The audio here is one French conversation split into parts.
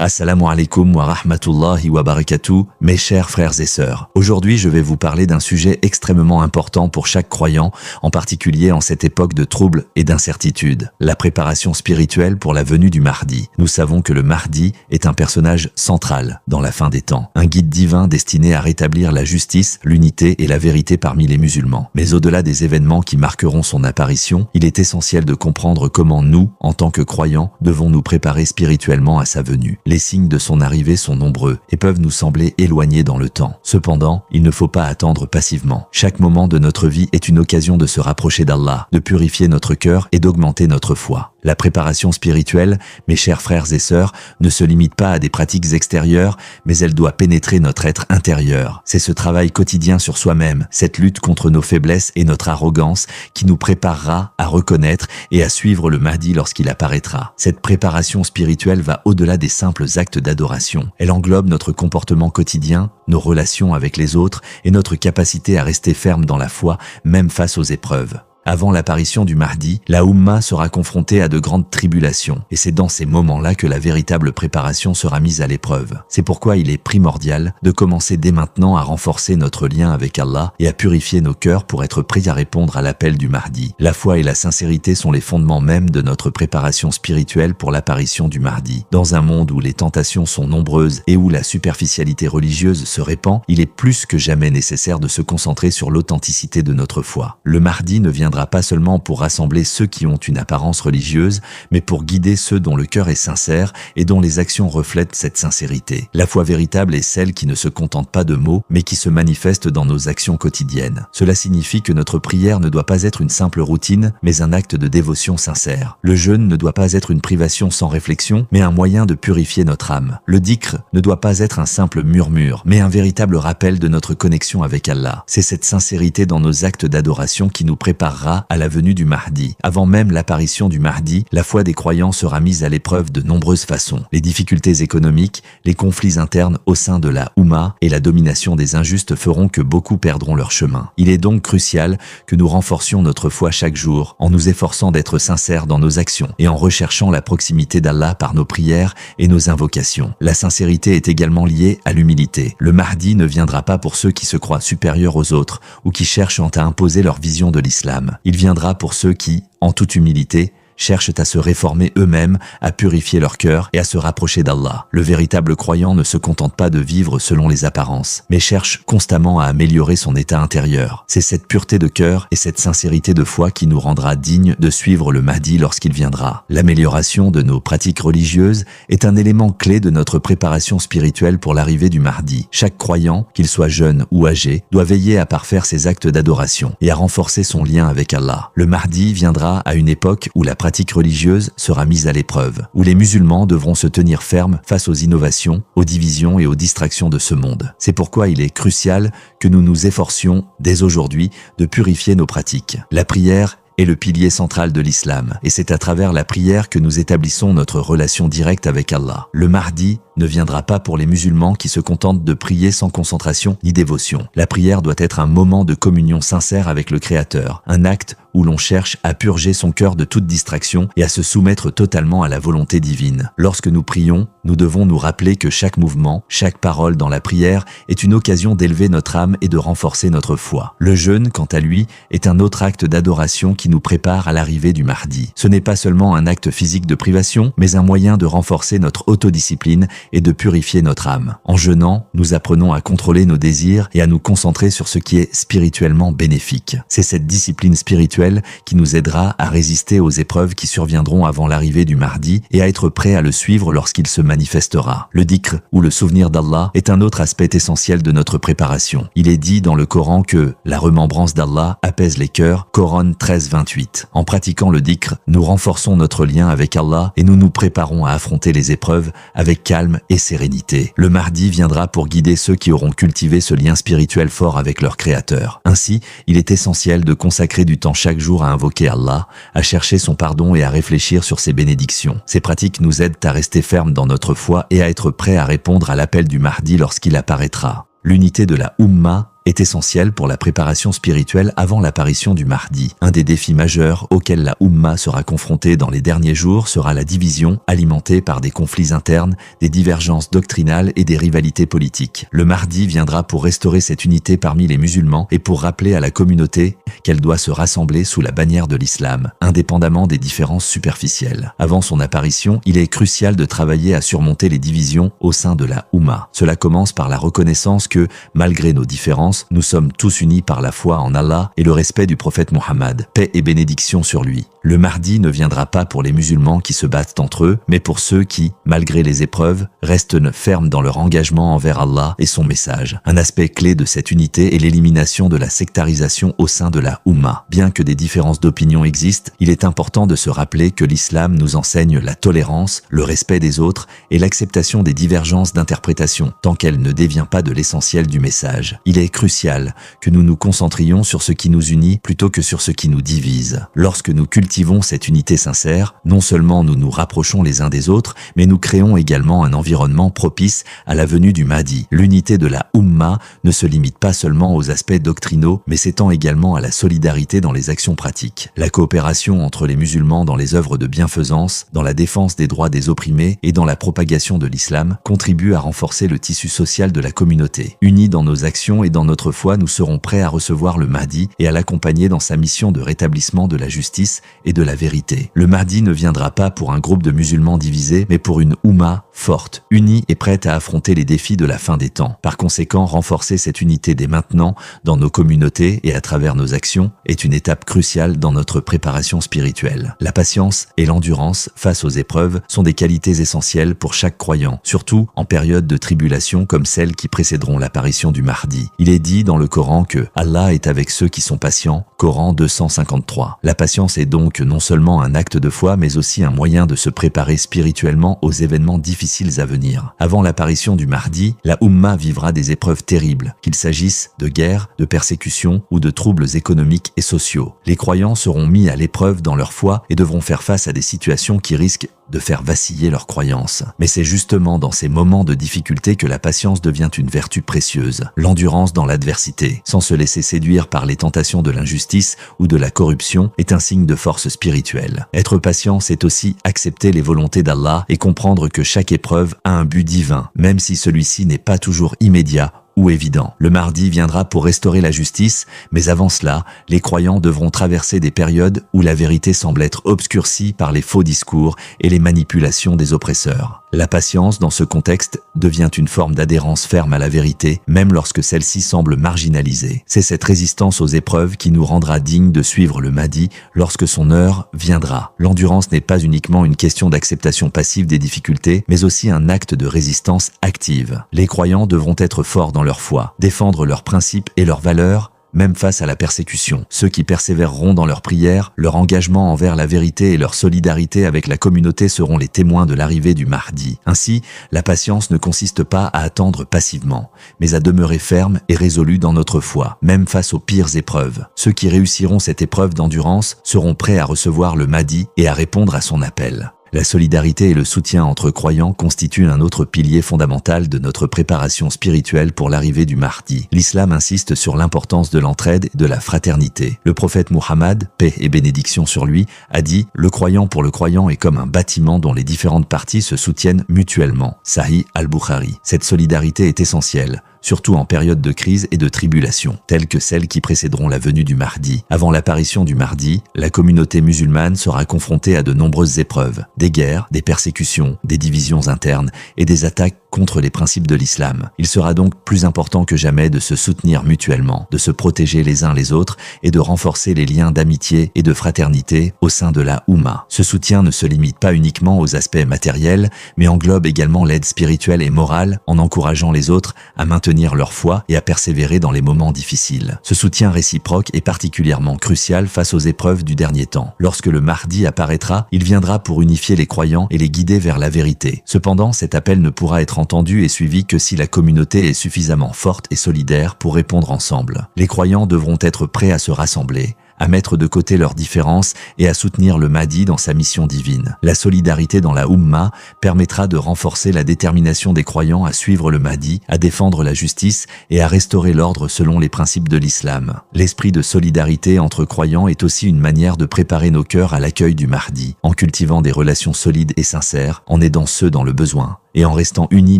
Assalamu alaikum wa rahmatullahi wa barakatuh, mes chers frères et sœurs. Aujourd'hui, je vais vous parler d'un sujet extrêmement important pour chaque croyant, en particulier en cette époque de troubles et d'incertitudes. La préparation spirituelle pour la venue du Mahdi. Nous savons que le Mahdi est un personnage central dans la fin des temps, un guide divin destiné à rétablir la justice, l'unité et la vérité parmi les musulmans. Mais au-delà des événements qui marqueront son apparition, il est essentiel de comprendre comment nous, en tant que croyants, devons nous préparer spirituellement à sa venue. Les signes de son arrivée sont nombreux et peuvent nous sembler éloignés dans le temps. Cependant, il ne faut pas attendre passivement. Chaque moment de notre vie est une occasion de se rapprocher d'Allah, de purifier notre cœur et d'augmenter notre foi. La préparation spirituelle, mes chers frères et sœurs, ne se limite pas à des pratiques extérieures, mais elle doit pénétrer notre être intérieur. C'est ce travail quotidien sur soi-même, cette lutte contre nos faiblesses et notre arrogance qui nous préparera à reconnaître et à suivre le Mahdi lorsqu'il apparaîtra. Cette préparation spirituelle va au-delà des simples actes d'adoration. Elle englobe notre comportement quotidien, nos relations avec les autres et notre capacité à rester ferme dans la foi, même face aux épreuves. Avant l'apparition du Mahdi, la Oumma sera confrontée à de grandes tribulations, et c'est dans ces moments-là que la véritable préparation sera mise à l'épreuve. C'est pourquoi il est primordial de commencer dès maintenant à renforcer notre lien avec Allah et à purifier nos cœurs pour être prêts à répondre à l'appel du Mahdi. La foi et la sincérité sont les fondements même de notre préparation spirituelle pour l'apparition du Mahdi. Dans un monde où les tentations sont nombreuses et où la superficialité religieuse se répand, il est plus que jamais nécessaire de se concentrer sur l'authenticité de notre foi. Le Mahdi ne viendra pas seulement pour rassembler ceux qui ont une apparence religieuse, mais pour guider ceux dont le cœur est sincère et dont les actions reflètent cette sincérité. La foi véritable est celle qui ne se contente pas de mots, mais qui se manifeste dans nos actions quotidiennes. Cela signifie que notre prière ne doit pas être une simple routine, mais un acte de dévotion sincère. Le jeûne ne doit pas être une privation sans réflexion, mais un moyen de purifier notre âme. Le dhikr ne doit pas être un simple murmure, mais un véritable rappel de notre connexion avec Allah. C'est cette sincérité dans nos actes d'adoration qui nous préparera à la venue du Mahdi. Avant même l'apparition du Mahdi, la foi des croyants sera mise à l'épreuve de nombreuses façons. Les difficultés économiques, les conflits internes au sein de la Oumma et la domination des injustes feront que beaucoup perdront leur chemin. Il est donc crucial que nous renforcions notre foi chaque jour en nous efforçant d'être sincères dans nos actions et en recherchant la proximité d'Allah par nos prières et nos invocations. La sincérité est également liée à l'humilité. Le Mahdi ne viendra pas pour ceux qui se croient supérieurs aux autres ou qui cherchent à imposer leur vision de l'islam. Il viendra pour ceux qui, en toute humilité, cherchent à se réformer eux-mêmes, à purifier leur cœur et à se rapprocher d'Allah. Le véritable croyant ne se contente pas de vivre selon les apparences, mais cherche constamment à améliorer son état intérieur. C'est cette pureté de cœur et cette sincérité de foi qui nous rendra dignes de suivre le Mahdi lorsqu'il viendra. L'amélioration de nos pratiques religieuses est un élément clé de notre préparation spirituelle pour l'arrivée du Mahdi. Chaque croyant, qu'il soit jeune ou âgé, doit veiller à parfaire ses actes d'adoration et à renforcer son lien avec Allah. Le Mahdi viendra à une époque où la pratique religieuse sera mise à l'épreuve, où les musulmans devront se tenir fermes face aux innovations, aux divisions et aux distractions de ce monde. C'est pourquoi il est crucial que nous nous efforcions, dès aujourd'hui, de purifier nos pratiques. La prière est le pilier central de l'islam, et c'est à travers la prière que nous établissons notre relation directe avec Allah. Le Mahdi ne viendra pas pour les musulmans qui se contentent de prier sans concentration ni dévotion. La prière doit être un moment de communion sincère avec le Créateur, un acte où l'on cherche à purger son cœur de toute distraction et à se soumettre totalement à la volonté divine. Lorsque nous prions, nous devons nous rappeler que chaque mouvement, chaque parole dans la prière est une occasion d'élever notre âme et de renforcer notre foi. Le jeûne, quant à lui, est un autre acte d'adoration qui nous prépare à l'arrivée du Mahdi. Ce n'est pas seulement un acte physique de privation, mais un moyen de renforcer notre autodiscipline et de purifier notre âme. En jeûnant, nous apprenons à contrôler nos désirs et à nous concentrer sur ce qui est spirituellement bénéfique. C'est cette discipline spirituelle qui nous aidera à résister aux épreuves qui surviendront avant l'arrivée du Mahdi et à être prêts à le suivre lorsqu'il se manifestera. Le dhikr, ou le souvenir d'Allah, est un autre aspect essentiel de notre préparation. Il est dit dans le Coran que la remembrance d'Allah apaise les cœurs, Coran 13:28. En pratiquant le dhikr, nous renforçons notre lien avec Allah et nous nous préparons à affronter les épreuves avec calme et sérénité. Le Mahdi viendra pour guider ceux qui auront cultivé ce lien spirituel fort avec leur Créateur. Ainsi, il est essentiel de consacrer du temps chaque jour à invoquer Allah, à chercher son pardon et à réfléchir sur ses bénédictions. Ces pratiques nous aident à rester fermes dans notre foi et à être prêts à répondre à l'appel du Mahdi lorsqu'il apparaîtra. L'unité de la Oumma est essentielle pour la préparation spirituelle avant l'apparition du Mahdi. Un des défis majeurs auxquels la Oumma sera confrontée dans les derniers jours sera la division alimentée par des conflits internes, des divergences doctrinales et des rivalités politiques. Le Mahdi viendra pour restaurer cette unité parmi les musulmans et pour rappeler à la communauté qu'elle doit se rassembler sous la bannière de l'islam, indépendamment des différences superficielles. Avant son apparition, il est crucial de travailler à surmonter les divisions au sein de la Oumma. Cela commence par la reconnaissance que, malgré nos différences, nous sommes tous unis par la foi en Allah et le respect du prophète Mohammed, paix et bénédiction sur lui. Le Mahdi ne viendra pas pour les musulmans qui se battent entre eux, mais pour ceux qui, malgré les épreuves, restent fermes dans leur engagement envers Allah et son message. Un aspect clé de cette unité est l'élimination de la sectarisation au sein de la Oumma. Bien que des différences d'opinion existent, il est important de se rappeler que l'islam nous enseigne la tolérance, le respect des autres et l'acceptation des divergences d'interprétation, tant qu'elle ne dévient pas de l'essentiel du message. Il est crucial que nous nous concentrions sur ce qui nous unit plutôt que sur ce qui nous divise. Lorsque nous cultivons cette unité sincère, non seulement nous nous rapprochons les uns des autres, mais nous créons également un environnement propice à la venue du Mahdi. L'unité de la Oumma ne se limite pas seulement aux aspects doctrinaux, mais s'étend également à la solidarité dans les actions pratiques. La coopération entre les musulmans dans les œuvres de bienfaisance, dans la défense des droits des opprimés et dans la propagation de l'islam contribue à renforcer le tissu social de la communauté. Unis dans nos actions et dans notre foi, nous serons prêts à recevoir le Mahdi et à l'accompagner dans sa mission de rétablissement de la justice et de la vérité. Le Mahdi ne viendra pas pour un groupe de musulmans divisés, mais pour une Oumma forte, unie et prête à affronter les défis de la fin des temps. Par conséquent, renforcer cette unité dès maintenant dans nos communautés et à travers nos actions est une étape cruciale dans notre préparation spirituelle. La patience et l'endurance face aux épreuves sont des qualités essentielles pour chaque croyant, surtout en période de tribulation comme celles qui précéderont l'apparition du Mahdi. Il est dit dans le Coran que Allah est avec ceux qui sont patients, Coran 253. La patience est donc non seulement un acte de foi, mais aussi un moyen de se préparer spirituellement aux événements difficiles à venir. Avant l'apparition du Mahdi, la Oumma vivra des épreuves terribles, qu'il s'agisse de guerre, de persécutions ou de troubles économiques et sociaux. Les croyants seront mis à l'épreuve dans leur foi et devront faire face à des situations qui risquent de faire vaciller leurs croyances. Mais c'est justement dans ces moments de difficulté que la patience devient une vertu précieuse, l'endurance dans l'adversité, sans se laisser séduire par les tentations de l'injustice ou de la corruption, est un signe de force spirituelle. Être patient, c'est aussi accepter les volontés d'Allah et comprendre que chaque épreuve a un but divin, même si celui-ci n'est pas toujours immédiat ou évident. Le Mahdi viendra pour restaurer la justice, mais avant cela, les croyants devront traverser des périodes où la vérité semble être obscurcie par les faux discours et les manipulations des oppresseurs. La patience, dans ce contexte, devient une forme d'adhérence ferme à la vérité, même lorsque celle-ci semble marginalisée. C'est cette résistance aux épreuves qui nous rendra dignes de suivre le Mahdi lorsque son heure viendra. L'endurance n'est pas uniquement une question d'acceptation passive des difficultés, mais aussi un acte de résistance active. Les croyants devront être forts dans leur foi, défendre leurs principes et leurs valeurs, même face à la persécution. Ceux qui persévéreront dans leurs prières, leur engagement envers la vérité et leur solidarité avec la communauté seront les témoins de l'arrivée du Mahdi. Ainsi, la patience ne consiste pas à attendre passivement, mais à demeurer ferme et résolu dans notre foi, même face aux pires épreuves. Ceux qui réussiront cette épreuve d'endurance seront prêts à recevoir le Mahdi et à répondre à son appel. La solidarité et le soutien entre croyants constituent un autre pilier fondamental de notre préparation spirituelle pour l'arrivée du Mahdi. L'islam insiste sur l'importance de l'entraide et de la fraternité. Le prophète Mohammed, paix et bénédiction sur lui, a dit « Le croyant pour le croyant est comme un bâtiment dont les différentes parties se soutiennent mutuellement ». Sahih al-Bukhari. Cette solidarité est essentielle, surtout en période de crise et de tribulation, telles que celles qui précéderont la venue du Mahdi. Avant l'apparition du Mahdi, la communauté musulmane sera confrontée à de nombreuses épreuves, des guerres, des persécutions, des divisions internes et des attaques contre les principes de l'islam. Il sera donc plus important que jamais de se soutenir mutuellement, de se protéger les uns les autres et de renforcer les liens d'amitié et de fraternité au sein de la Oumma. Ce soutien ne se limite pas uniquement aux aspects matériels, mais englobe également l'aide spirituelle et morale en encourageant les autres à maintenir leur foi et à persévérer dans les moments difficiles. Ce soutien réciproque est particulièrement crucial face aux épreuves du dernier temps. Lorsque le Mahdi apparaîtra, il viendra pour unifier les croyants et les guider vers la vérité. Cependant, cet appel ne pourra être entendu et suivi que si la communauté est suffisamment forte et solidaire pour répondre ensemble. Les croyants devront être prêts à se rassembler, à mettre de côté leurs différences et à soutenir le Mahdi dans sa mission divine. La solidarité dans la Oumma permettra de renforcer la détermination des croyants à suivre le Mahdi, à défendre la justice et à restaurer l'ordre selon les principes de l'islam. L'esprit de solidarité entre croyants est aussi une manière de préparer nos cœurs à l'accueil du Mahdi, en cultivant des relations solides et sincères, en aidant ceux dans le besoin. Et en restant unis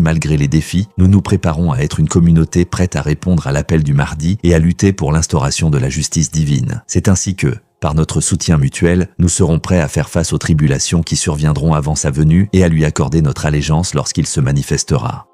malgré les défis, nous nous préparons à être une communauté prête à répondre à l'appel du Mahdi et à lutter pour l'instauration de la justice divine. C'est ainsi que, par notre soutien mutuel, nous serons prêts à faire face aux tribulations qui surviendront avant sa venue et à lui accorder notre allégeance lorsqu'il se manifestera.